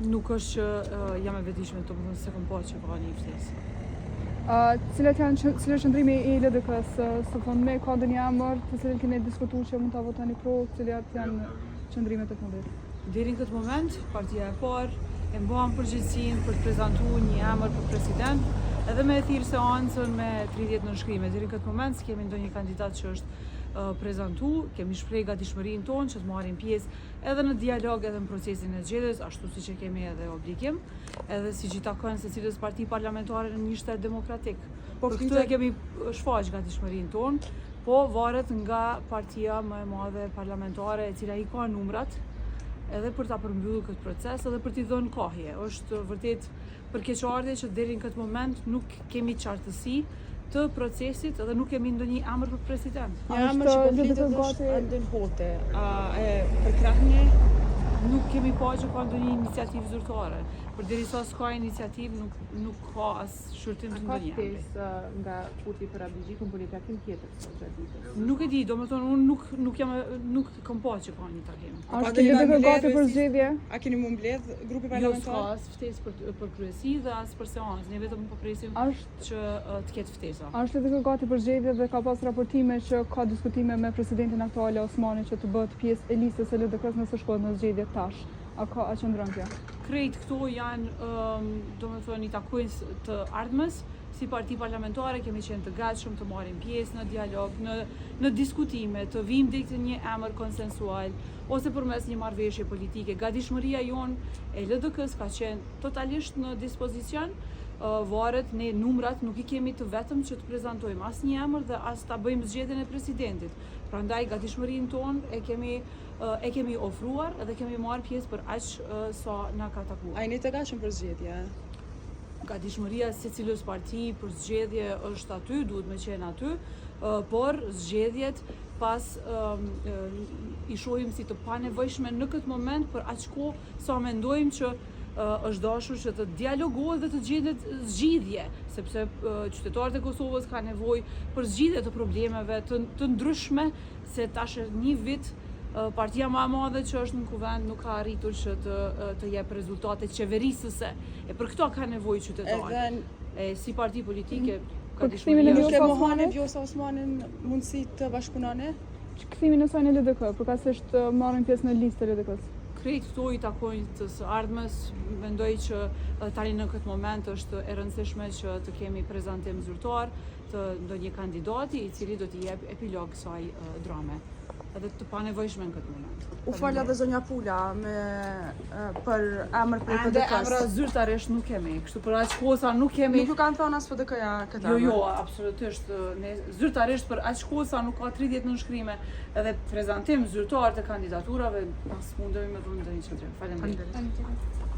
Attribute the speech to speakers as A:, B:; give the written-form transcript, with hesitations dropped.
A: Nuk është që jam e vetëdijshme, domethënë se kam pa që ka një ftesë.
B: Cilat është qëndrimi i LDK-s? Së fundmi ka ndonjë emër të cilin keni diskutuar që mund ta votoni pro, cilat janë qëndrimet e fundit?
A: Deri në këtë moment, partia e parë e mban përgjegjësinë për të prezantuar një emër për president, edhe me thirrë seancën me 30 nënshkrime. Deri në këtë moment s'kemi ndonjë kandidat që është prezantu, kemi shpreh gatishmërinë tonë që të marrim pjesë edhe në dialog edhe në procesin e zgjedhjes, ashtu siç e kemi edhe obligim, edhe siç i takon secilës parti parlamentare në një shtet demokratik. Por këtu e kemi shfaq gatishmërinë tonë, po varet nga partia më e madhe parlamentare e cila i ka numrat edhe për ta përmbyllur këtë proces edhe për t'i dhënë kohje. Është vërtet përkeqardhje që deri në këtë moment nuk kemi qartësi të procesit edhe nuk kemi ndonjë emër për president.
C: Një emër që po flitet është Aldin Hote. A e përkrahni?
A: Nuk kemi pa që ka ndonjë iniciativë zyrtare. Përderisa s'ka iniciativë, nuk ka as shërtim të ndonjë emri.
C: Ka ftesë nga Kurti për Abdigjikun për një takim tjetër gjatë ditës?
A: Nuk e di, domethënë unë nuk kam pa që ka një takim.
B: Është LDK gati për zgjedhje?
C: A keni mu mbledh grupi
A: Jo,
C: parlamentar?
A: s'ka as ftesë për kryesi dhe as për seancë. Ne vetëm po presim që të ketë ftesa.
B: Është LDK gati për zgjedhje dhe ka pas raportime që ka diskutime me presidentin aktual Osmani që të bëhet pjesë e listës së LDK-s nëse shkohet në zgjedhje tash. A qëndron kjo?
A: Krejt këto janë domethënë një takues të ardhmes. Si parti parlamentare kemi qenë të gatshëm të marrim pjesë në dialog, në diskutime, të vim deri te një emër konsensual ose përmes një marrëveshje politike. Gatishmëria jonë e LDK-s ka qenë totalisht në dispozicion. Varet ne numrat nuk I kemi të vetëm që të prezantojmë asnjë emër dhe as ta bëjmë zgjedhjen e presidentit. Prandaj gatishmërinë tonë e kemi ofruar edhe kemi marrë pjesë për aq sa na ka takuar.
C: A jeni të gatshëm për zgjedhje?
A: Gatishmëria e secilës parti për zgjedhje është aty, duhet me qenë aty, por zgjedhjet pas I shohim si të panevojshme në këtë moment për aq kohë sa mendojmë që është dashur që të dialogohet dhe të gjendet zgjidhje, sepse qytetarët e Kosovës kanë nevojë për zgjidhje të problemeve të ndryshme, se tash një vit partia më e madhe që është në kuvend nuk ka arritur që të jep rezultate qeverisëse. E për këto ka nevojë qytetarët. Si parti politike
C: Nuk e mohane Vjosa Osmanin mundësi të bashkëpunoni?
B: Kthimin e saj në LDK, përkatësisht marrin pjesë në listë të LDK-s.
A: Krejt këto I takojnë të së ardhmes, mendoj që tani në këtë moment është e rëndësishme që të kemi prezantim zyrtar të ndonjë kandidati I cili do t'i jep epilog kësaj drame, edhe të panevojshme në këtë moment.
C: U falja dhe zonja Pula për emër për PDK-s.
A: Emra zyrtarisht nuk kemi, kështu për aq kohë sa nuk kemi.
C: Nuk ju kanë thënë as PDK-ja këtë emër?
A: Jo, absolutisht. Ne zyrtarisht për aq kohë sa nuk ka 30 nënshkrime edhe prezantim zyrtar të kandidaturave, pas mundemi me dhënë ndonjë çfarë. Faleminderit.